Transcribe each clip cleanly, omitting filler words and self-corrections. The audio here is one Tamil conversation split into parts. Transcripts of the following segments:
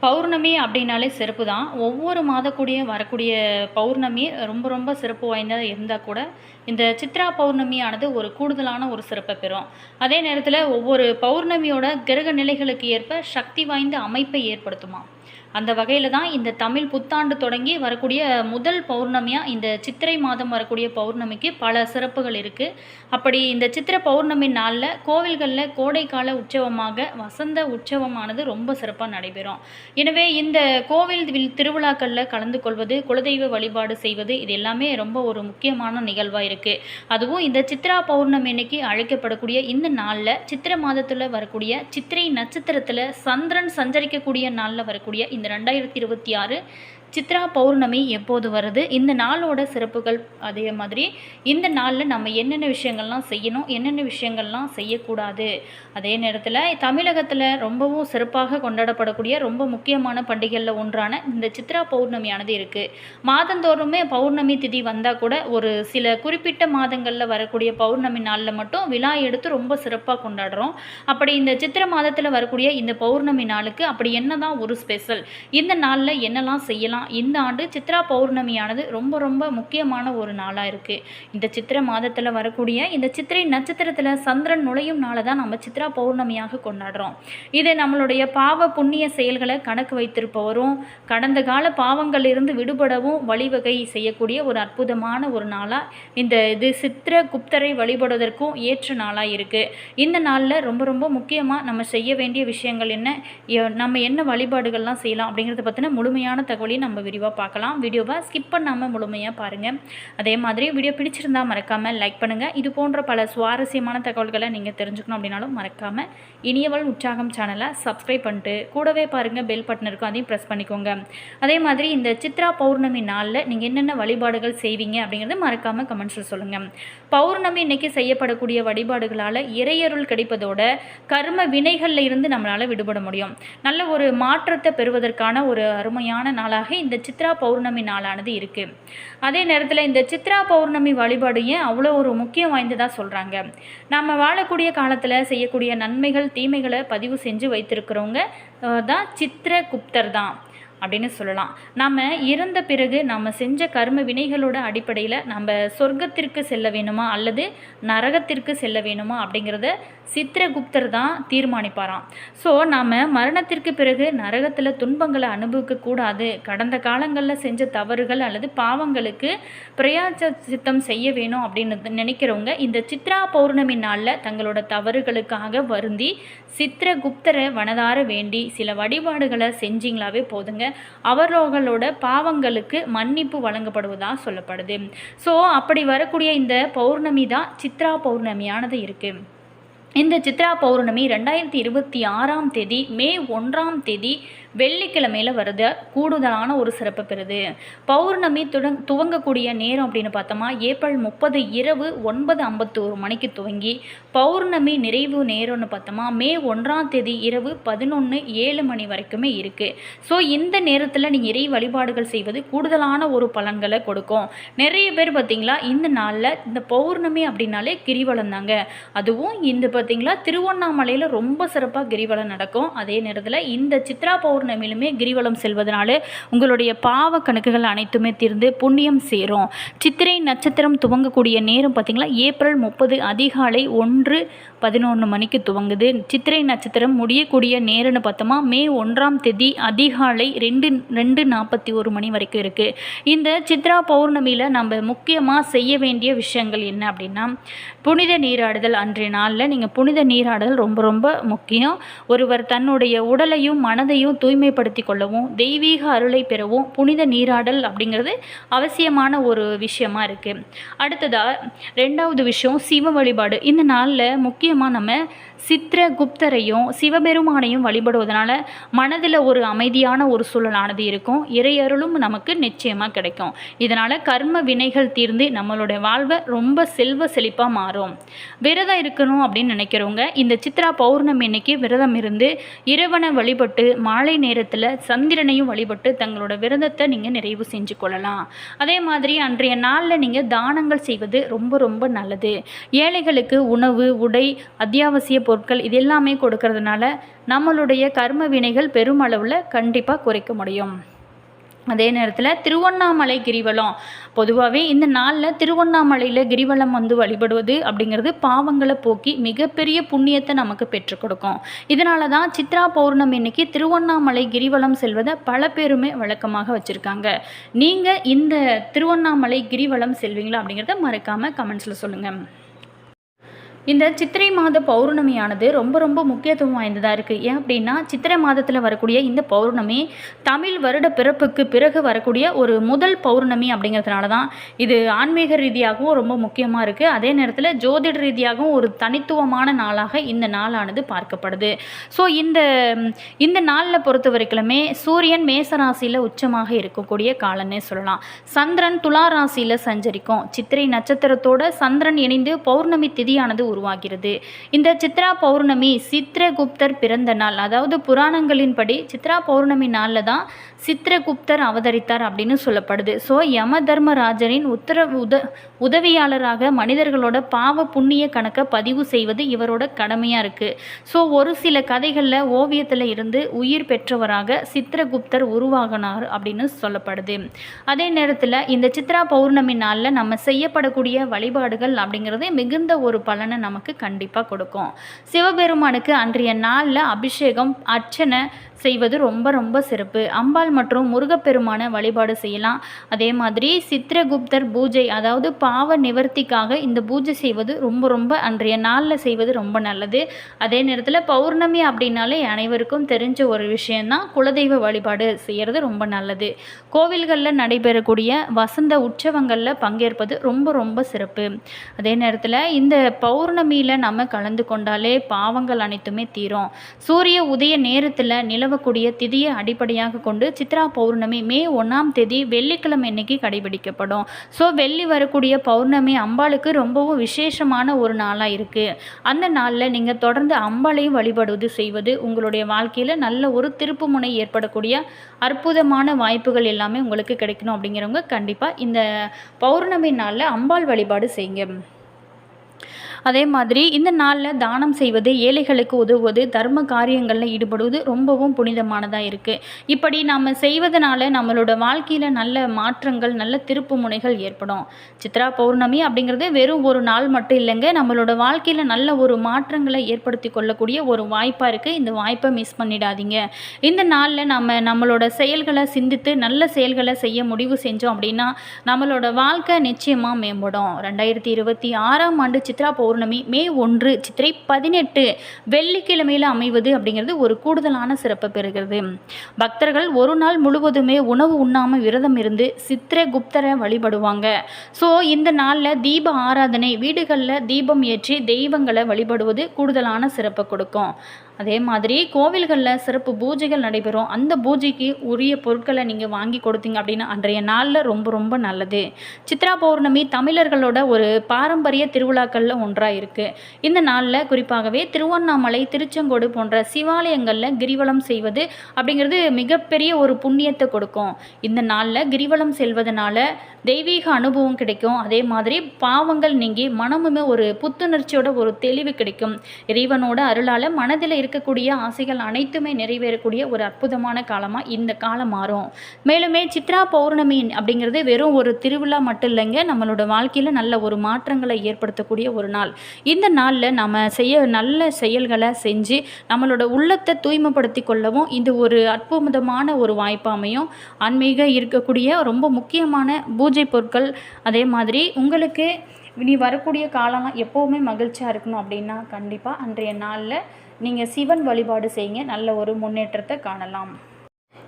பௌர்ணமி அப்படின்னாலே சிறப்பு தான். ஒவ்வொரு மாதக்கூடிய வரக்கூடிய பௌர்ணமி ரொம்ப ரொம்ப சிறப்பு வாய்ந்ததா இருந்தா கூட, இந்த சித்ரா பௌர்ணமியானது ஒரு கூடுதலான ஒரு சிறப்ப பெறும். அதே நேரத்தில ஒவ்வொரு பௌர்ணமியோட கிரக நிலைகளுக்கு ஏற்ப சக்தி வாய்ந்த அமைப்பை ஏற்படுத்துமாம். அந்த வகையில தான் இந்த தமிழ் புத்தாண்டு தொடங்கி வரக்கூடிய முதல் பௌர்ணமியா இந்த சித்திரை மாதம் வரக்கூடிய பௌர்ணமிக்கு பல சிறப்புகள் இருக்கு. அப்படி இந்த சித்திரை பௌர்ணமி நாள்ல கோவில்கள்ல கோடைக்கால உற்சவமாக வசந்த உற்சவமானது ரொம்ப சிறப்பா நடைபெறும். எனவே இந்த கோவில் திருவிழாக்கள்ல கலந்து கொள்வது, குலதெய்வ வழிபாடு செய்வது இது எல்லாமே ரொம்ப ஒரு முக்கியமான நிகழ்வா இருக்கு. அதுவும் இந்த சித்ரா பௌர்ணமி அன்னைக்கு அழைக்கப்படக்கூடிய இந்த நாள்ல சித்திரை மாதத்துல வரக்கூடிய சித்திரை நட்சத்திரத்துல சந்திரன் சஞ்சரிக்கக்கூடிய நாள்ல வரக்கூடிய இந்த 2026 சித்ரா பௌர்ணமி எப்போது வருது, இந்த நாளோட சிறப்புகள், அதே மாதிரி இந்த நாளில் நம்ம என்னென்ன விஷயங்கள்லாம் செய்யணும், என்னென்ன விஷயங்கள்லாம் செய்யக்கூடாது, அதே நேரத்தில் தமிழகத்தில் ரொம்பவும் சிறப்பாக கொண்டாடப்படக்கூடிய ரொம்ப முக்கியமான பண்டிகைகளில் ஒன்றான இந்த சித்ரா பௌர்ணமியானது இருக்குது. மாதந்தோறுமே பௌர்ணமி திதி வந்தால் கூட ஒரு சில குறிப்பிட்ட மாதங்களில் வரக்கூடிய பௌர்ணமி நாளில் மட்டும் விழா எடுத்து ரொம்ப சிறப்பாக கொண்டாடுறோம். அப்படி இந்த சித்திரை மாதத்தில் வரக்கூடிய இந்த பௌர்ணமி நாளுக்கு அப்படி என்ன தான் ஒரு ஸ்பெஷல், இந்த நாளில் என்னெல்லாம் செய்யலாம், இந்த ஆண்டு சித்ரா பௌர்ணமியானது ரொம்ப ரொம்ப முக்கியமான ஒரு நாளாக இருக்குது. இந்த சித்திரை மாதத்தில் வரக்கூடிய இந்த சித்திரை நட்சத்திரத்தில் சந்திரன் நுழையும் நாளை தான் நம்ம சித்ரா பௌர்ணமியாக கொண்டாடுறோம். இது நம்மளுடைய பாவ புண்ணிய செயல்களை கணக்கு வைத்திருப்பவரும் கடந்த கால பாவங்களிலிருந்து விடுபடவும் வழிவகை செய்யக்கூடிய ஒரு அற்புதமான ஒரு நாளாக இது சித்திரகுப்தரை வழிபடுவதற்கும் ஏற்ற நாளாக இருக்குது. இந்த நாளில் ரொம்ப ரொம்ப முக்கியமாக நம்ம செய்ய வேண்டிய விஷயங்கள் என்ன, நம்ம என்ன வழிபாடுகள்லாம் செய்யலாம் அப்படிங்கிறத பற்றின முழுமையான தகவலையும் நம்ம விரிவாக பார்க்கலாம். வீடியோவை ஸ்கிப் பண்ணாமல் முழுமையாக பாருங்கள். அதே மாதிரி வீடியோ பிடிச்சிருந்தால் மறக்காமல் லைக் பண்ணுங்கள். இது போன்ற பல சுவாரஸ்யமான தகவல்களை நீங்கள் தெரிஞ்சுக்கணும் அப்படின்னாலும் மறக்காமல் இனியவள் உற்சாகம் சேனலை சப்ஸ்கிரைப் பண்ணிட்டு கூடவே பாருங்கள், பெல் பட்டன் இருக்கும், அதையும் ப்ரெஸ் பண்ணிக்கோங்க. அதே மாதிரி இந்த சித்ரா பௌர்ணமி நாளில் நீங்கள் என்னென்ன வழிபாடுகள் செய்வீங்க அப்படிங்கிறது மறக்காமல் கமெண்ட்ஸில் சொல்லுங்கள். பௌர்ணமி இன்னைக்கு செய்யப்படக்கூடிய வழிபாடுகளால் இறையருள் கிடைப்பதோட கர்ம வினைகளில் இருந்து நம்மளால் விடுபட முடியும். நல்ல ஒரு மாற்றத்தை பெறுவதற்கான ஒரு அருமையான நாளாக இந்த சித்ரா பௌர்ணமி நாளானது இருக்குது. அதே நேரத்தில் இந்த சித்ரா பௌர்ணமி வழிபாடு ஏன் அவ்வளோ ஒரு முக்கியம் வாய்ந்ததாக சொல்கிறாங்க, நம்ம வாழக்கூடிய காலத்தில் செய்யக்கூடிய நன்மைகள் தீமைகளை பதிவு செஞ்சு வைத்திருக்கிறவங்க தான் சித்திரகுப்தர் தான் அப்படின்னு சொல்லலாம். நம்ம இறந்த பிறகு நம்ம செஞ்ச கர்ம வினைகளோட அடிப்படையில் நம்ம சொர்க்கத்திற்கு செல்ல வேணுமா அல்லது நரகத்திற்கு செல்ல வேணுமா அப்படிங்கிறத சித்திரகுப்தர் தான் தீர்மானிப்பாராம். ஸோ நாம் மரணத்திற்கு பிறகு நரகத்தில் துன்பங்களை அனுபவிக்கக்கூடாது, கடந்த காலங்களில் செஞ்ச தவறுகள் அல்லது பாவங்களுக்கு பிரயாச்சித்தம் செய்ய வேணும் அப்படின்னு நினைக்கிறவங்க இந்த சித்ரா பௌர்ணமி நாளில் தங்களோட தவறுகளுக்காக வருந்தி சித்திரகுப்தரை வனதார வேண்டி சில வழிபாடுகளை செஞ்சிங்களாவே போதுங்க, அவர்களோட பாவங்களுக்கு மன்னிப்பு வழங்கப்படுவதாக சொல்லப்படுது. ஸோ அப்படி வரக்கூடிய இந்த பௌர்ணமி தான் சித்ரா பௌர்ணமியானது இருக்குது. இந்த சித்ரா பௌர்ணமி 2026ஆம் தேதி மே 1ஆம் தேதி வெள்ளிக்கிழமையில் வருது கூடுதலான ஒரு சிறப்பு பெறுது. பௌர்ணமி துவங்கக்கூடிய நேரம் அப்படின்னு பார்த்தோமா ஏப்ரல் 30 இரவு 9:51 மணிக்கு துவங்கி பௌர்ணமி நிறைவு நேரம்னு பார்த்தோமா மே 1ஆம் தேதி இரவு 11:07 மணி வரைக்குமே இருக்குது. ஸோ இந்த நேரத்தில் நீங்கள் இறை வழிபாடுகள் செய்வது கூடுதலான ஒரு பலன்களை கொடுக்கும். நிறைய பேர் பார்த்திங்களா இந்த நாளில் இந்த பௌர்ணமி அப்படின்னாலே கிரிவலம் தாங்க. அதுவும் இந்த பார்த்திங்களா திருவண்ணாமலையில் ரொம்ப சிறப்பாக கிரிவலம் நடக்கும். அதே நேரத்தில் இந்த சித்ரா பௌர்ணமியிலுமே கிரிவலம் செல்வதனால உங்களுடைய பாவ கணக்குகள் அனைத்துமே தீர்ந்து புண்ணியம் சேரும். சித்திரை நட்சத்திரம் துவங்கக்கூடிய நேரம் பார்த்திங்களா ஏப்ரல் 30 அதிகாலை 1:11 மணிக்கு துவங்குது. சித்திரை நட்சத்திரம் முடியக்கூடிய நேரம்னு பார்த்தோமா மே 1ஆம் தேதி அதிகாலை 2:41 மணி வரைக்கும் இருக்குது. இந்த சித்ரா பௌர்ணமியில் நம்ம முக்கியமாக செய்ய வேண்டிய விஷயங்கள் என்ன அப்படின்னா, புனித நீராடுதல். அன்றைய நாளில் நீங்கள் புனித நீராடுதல் ரொம்ப ரொம்ப முக்கியம். ஒருவர் தன்னுடைய உடலையும் மனதையும் தூய்மைப்படுத்தி கொள்ளவும் தெய்வீக அருளை பெறவும் புனித நீராடல் அப்படிங்கிறது அவசியமான ஒரு விஷயமா இருக்குது. அடுத்ததாக 2வது விஷயம் சிவ வழிபாடு. இந்த நாளில் முக்கியமாக நம்ம சித்திரகுப்தரையும் சிவபெருமானையும் வழிபடுவதனால மனதில் ஒரு அமைதியான ஒரு சூழலானது இருக்கும், இறையருளும் நமக்கு நிச்சயமாக கிடைக்கும். இதனால் கர்ம வினைகள் தீர்ந்து நம்மளுடைய வாழ்வை ரொம்ப செல்வ செழிப்பாக மாறும். விரதம் இருக்கணும் அப்படின்னு நினைக்கிறவங்க இந்த சித்ரா பௌர்ணமி அன்னைக்கு விரதம் இருந்து இறைவனை வழிபட்டு மாலை நேரத்தில் சந்திரனையும் வழிபட்டு தங்களோட விரதத்தை நீங்கள் நிறைவு செஞ்சு கொள்ளலாம். அதே மாதிரி அன்றைய நாளில் நீங்கள் தானங்கள் செய்வது ரொம்ப ரொம்ப நல்லது. ஏழைகளுக்கு உணவு, உடை, அத்தியாவசிய பொருட்கள் இது எல்லாமே கொடுக்கறதுனால நம்மளுடைய கர்ம வினைகள் பெருமளவில் கண்டிப்பாக குறைக்க முடியும். அதே நேரத்தில் திருவண்ணாமலை கிரிவலம் பொதுவாகவே இந்த நாளில் திருவண்ணாமலையில் கிரிவலம் வழிபடுவது அப்படிங்கிறது பாவங்களை போக்கி மிகப்பெரிய புண்ணியத்தை நமக்கு பெற்றுக் கொடுக்கும். இதனால தான் சித்ரா பௌர்ணமி இன்னைக்கு திருவண்ணாமலை கிரிவலம் செல்வதை பல பேருமே வழக்கமாக வச்சுருக்காங்க. நீங்கள் இந்த திருவண்ணாமலை கிரிவலம் செல்வீங்களா அப்படிங்கிறத மறக்காமல் கமெண்ட்ஸில் சொல்லுங்கள். இந்த சித்திரை மாத பௌர்ணமியானது ரொம்ப ரொம்ப முக்கியத்துவம் வாய்ந்ததாக இருக்குது. ஏன் அப்படின்னா சித்திரை மாதத்தில் வரக்கூடிய இந்த பௌர்ணமி தமிழ் வருட பிறப்புக்கு பிறகு வரக்கூடிய ஒரு முதல் பௌர்ணமி அப்படிங்கிறதுனால தான் இது ஆன்மீக ரீதியாகவும் ரொம்ப முக்கியமாக இருக்குது. அதே நேரத்தில் ஜோதிட ரீதியாகவும் ஒரு தனித்துவமான நாளாக இந்த நாளானது பார்க்கப்படுது. ஸோ இந்த நாளில் பொறுத்த வரைக்குமே சூரியன் மேசராசியில் உச்சமாக இருக்கக்கூடிய காலன்னே சொல்லலாம். சந்திரன் துலா ராசியில் சஞ்சரிக்கும். சித்திரை நட்சத்திரத்தோட சந்திரன் இணைந்து பௌர்ணமி திதியானது உருவாகிறது. இந்த சித்ரா பௌர்ணமி சித்ரகுப்தர் பிறந்த நாள். அதாவது புராணங்களின்படி சித்ரா பௌர்ணமி நாளில் தான் சித்ரகுப்தர் அவதரித்தார் அப்படின்னு சொல்லப்படுது. ஸோ யம தர்மராஜரின் உதவியாளராக மனிதர்களோட பாவ புண்ணிய கணக்கை பதிவு செய்வது இவரோட கடமையாக இருக்குது. ஸோ ஒரு சில கதைகளில் ஓவியத்தில் இருந்து உயிர் பெற்றவராக சித்ரகுப்தர் உருவாகினார் அப்படின்னு சொல்லப்படுது. அதே நேரத்தில் இந்த சித்ரா பௌர்ணமி நாளில் நம்ம செய்யப்படக்கூடிய வழிபாடுகள் அப்படிங்கிறது மிகுந்த ஒரு பலனை நமக்கு கண்டிப்பாக கொடுக்கும். சிவபெருமானுக்கு அன்றைய நாளில் அபிஷேகம் அர்ச்சனை செய்வது ரொம்ப ரொம்ப சிறப்பு. அம்பாள் மற்றும் முருகப்பெருமான வழிபாடு செய்யலாம். அதே மாதிரி சித்ரகுப்தர் பூஜை, அதாவது பாவ நிவர்த்திக்காக இந்த பூஜை செய்வது ரொம்ப ரொம்ப அன்றைய நாளில் செய்வது ரொம்ப நல்லது. அதே நேரத்தில் பௌர்ணமி அப்படின்னாலே அனைவருக்கும் தெரிஞ்ச ஒரு விஷயந்தான் குலதெய்வ வழிபாடு செய்கிறது ரொம்ப நல்லது. கோவில்களில் நடைபெறக்கூடிய வசந்த உற்சவங்களில் பங்கேற்பது ரொம்ப ரொம்ப சிறப்பு. அதே நேரத்தில் இந்த பௌர்ணமியில் நம்ம கலந்து கொண்டாலே பாவங்கள் அனைத்துமே தீரும். சூரிய உதய நேரத்தில் நிலவக்கூடிய திதியை அடிப்படையாக கொண்டு சித்ரா பௌர்ணமி மே 1ஆம் தேதி வெள்ளிக்கிழமை இன்னைக்கு கடைபிடிக்கப்படும். ஸோ வெள்ளி வரக்கூடிய பௌர்ணமி அம்பாளுக்கு ரொம்பவும் விசேஷமான ஒரு நாளாக இருக்குது. அந்த நாளில் நீங்கள் தொடர்ந்து அம்பாளையும் வழிபடுவது செய்வது உங்களுடைய வாழ்க்கையில் நல்ல ஒரு திருப்பு முனை ஏற்படக்கூடிய அற்புதமான வாய்ப்புகள் எல்லாமே உங்களுக்கு கிடைக்கணும். அப்படிங்கிறவங்க கண்டிப்பாக இந்த பௌர்ணமி நாளில் அம்பாள் வழிபாடு செய்யுங்க. அதே மாதிரி இந்த நாளில் தானம் செய்வது, ஏழைகளுக்கு உதவுவது, தர்ம காரியங்களில் ஈடுபடுவது ரொம்பவும் புனிதமானதாக இருக்குது. இப்படி நாம் செய்வதனால நம்மளோட வாழ்க்கையில் நல்ல மாற்றங்கள், நல்ல திருப்பு முனைகள் ஏற்படும். சித்ரா பௌர்ணமி அப்படிங்கிறது வெறும் ஒரு நாள் மட்டும் இல்லைங்க, நம்மளோட வாழ்க்கையில் நல்ல ஒரு மாற்றங்களை ஏற்படுத்தி கொள்ளக்கூடிய ஒரு வாய்ப்பாக இருக்குது. இந்த வாய்ப்பை மிஸ் பண்ணிடாதீங்க. இந்த நாளில் நம்மளோட செயல்களை சிந்தித்து நல்ல செயல்களை செய்ய முடிவு செஞ்சோம் அப்படின்னா நம்மளோட வாழ்க்கை நிச்சயமாக மேம்படும். 2026ஆம் ஆண்டு சித்ரா பௌர்ணமி மே 1 சித்திரை 18 வெள்ளிக்கிழமையில் அமைவது அப்படிங்கிறது ஒரு கூடுதலான சிறப்பு பெறுகிறது. பக்தர்கள் ஒரு நாள் முழுவதுமே உணவு உண்ணாமல் விரதம் இருந்து சித்ரகுப்தரை வழிபடுவாங்க. ஸோ இந்த நாளில் தீப ஆராதனை, வீடுகளில் தீபம் ஏற்றி தெய்வங்களை வழிபடுவது கூடுதலான சிறப்பை கொடுக்கும். அதே மாதிரி கோவில்களில் சிறப்பு பூஜைகள் நடைபெறும். அந்த பூஜைக்கு உரிய பொருட்களை நீங்கள் வாங்கி கொடுத்தீங்க அப்படின்னா அன்றைய நாளில் ரொம்ப ரொம்ப நல்லது. சித்ரா பௌர்ணமி தமிழர்களோட ஒரு பாரம்பரிய திருவிழாக்களில் ஒன்றாக இருக்குது. இந்த நாளில் குறிப்பாகவே திருவண்ணாமலை, திருச்செங்கோடு போன்ற சிவாலயங்களில் கிரிவலம் செய்வது அப்படிங்கிறது மிகப்பெரிய ஒரு புண்ணியத்தை கொடுக்கும். இந்த நாளில் கிரிவலம் செல்வதனால தெய்வீக அனுபவம் கிடைக்கும். அதே மாதிரி பாவங்கள் நீங்கி மனமுமே ஒரு புத்துணர்ச்சியோட ஒரு தெளிவு கிடைக்கும். இறைவனோட அருளால் மனதில் இருக்கக்கூடிய ஆசைகள் அனைத்துமே நிறைவேறக்கூடிய ஒரு அற்புதமான காலமாக இந்த காலம் மாறும். மேலுமே சித்ரா பௌர்ணமி அப்படிங்கிறது வெறும் ஒரு திருவிழா மட்டும் இல்லைங்க, நம்மளோட வாழ்க்கையில் நல்ல ஒரு மாற்றங்களை ஏற்படுத்தக்கூடிய ஒரு நாள். இந்த நாளில் நம்ம நல்ல செயல்களை செஞ்சு நம்மளோட உள்ளத்தை தூய்மைப்படுத்தி கொள்ளவும் இது ஒரு அற்புதமான ஒரு வாய்ப்பு அமையும். ஆன்மீக இருக்கக்கூடிய ரொம்ப முக்கியமான பூஜை பொருட்கள், அதே மாதிரி உங்களுக்கு இனி வரக்கூடிய காலம் எப்போவுமே மகிழ்ச்சியாக இருக்கணும் அப்படின்னா கண்டிப்பாக அன்றைய நாளில் நீங்கள் சிவன் வழிபாடு செய்யுங்க. நல்ல ஒரு முன்னேற்றத்தை காணலாம்.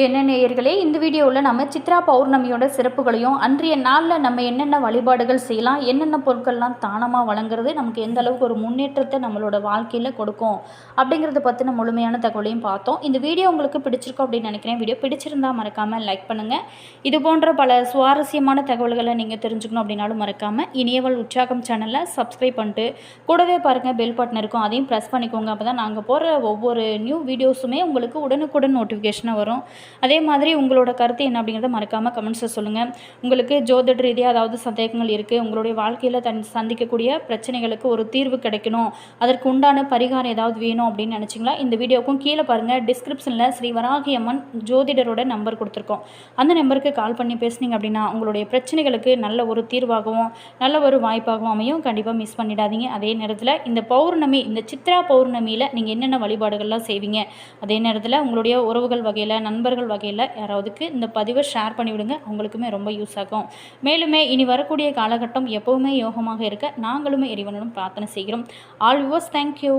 என்ன நேயர்களே, இந்த வீடியோவில் நம்ம சித்ரா பௌர்ணமியோட சிறப்புகளையும் அன்றைய நாளில் நம்ம என்னென்ன வழிபாடுகள் செய்யலாம், என்னென்ன பொருட்கள்லாம் தானமாக வழங்குறது நமக்கு எந்த அளவுக்கு ஒரு முன்னேற்றத்தை நம்மளோட வாழ்க்கையில் கொடுக்கும் அப்படிங்கிறத பற்றின முழுமையான தகவலையும் பார்த்தோம். இந்த வீடியோ உங்களுக்கு பிடிச்சிருக்கோம் அப்படின்னு நினைக்கிறேன். வீடியோ பிடிச்சிருந்தால் மறக்காமல் லைக் பண்ணுங்கள். இது போன்ற பல சுவாரஸ்யமான தகவல்களை நீங்கள் தெரிஞ்சுக்கணும் அப்படின்னாலும் மறக்காமல் இனியவள் உற்சாகம் சேனலை சப்ஸ்கிரைப் பண்ணிட்டு கூடவே பாருங்கள் பெல் பட்டன் இருக்கும், அதையும் ப்ரெஸ் பண்ணிக்கோங்க. அப்போ தான் நாங்கள் போடுற ஒவ்வொரு நியூ வீடியோஸுமே உங்களுக்கு உடனுக்குடன் நோட்டிஃபிகேஷனாக வரும். அதே மாதிரி உங்களோட கருத்து என்ன அப்படிங்கிறத மறக்காமல் கமெண்ட்ஸில் சொல்லுங்கள். உங்களுக்கு ஜோதிட ரீதியாக ஏதாவது சந்தேகங்கள் இருக்குது, உங்களுடைய வாழ்க்கையில் சந்திக்கக்கூடிய பிரச்சனைகளுக்கு ஒரு தீர்வு கிடைக்கணும், அதற்கு உண்டான பரிகாரம் ஏதாவது வேணும் அப்படின்னு நினச்சிங்களா, இந்த வீடியோக்கும் கீழே பாருங்கள், டிஸ்கிரிப்ஷனில் ஸ்ரீ வராகி அம்மன் ஜோதிடரோட நம்பர் கொடுத்துருக்கோம். அந்த நம்பருக்கு கால் பண்ணி பேசுனீங்க அப்படின்னா உங்களுடைய பிரச்சனைகளுக்கு நல்ல ஒரு தீர்வாகவும் நல்ல ஒரு வாய்ப்பாகவும் அமையும். கண்டிப்பாக மிஸ் பண்ணிடாதீங்க. அதே நேரத்தில் இந்த பௌர்ணமி, இந்த சித்ரா பௌர்ணமியில் நீங்கள் என்னென்ன வழிபாடுகள்லாம் செய்வீங்க, அதே நேரத்தில் உங்களுடைய உறவுகள் வகையில், நண்பர்கள் வகையில் யாராவதுக்கு இந்த பதிவை ஷேர் பண்ணிவிடுங்க. அவங்களுக்குமே ரொம்ப யூஸ் ஆகும். மேலுமே இனி வரக்கூடிய காலகட்டம் எப்போவுமே யோகமாக இருக்க நாங்களுமே இறைவனிடம் பிரார்த்தனை செய்கிறோம். All viewers, thank you.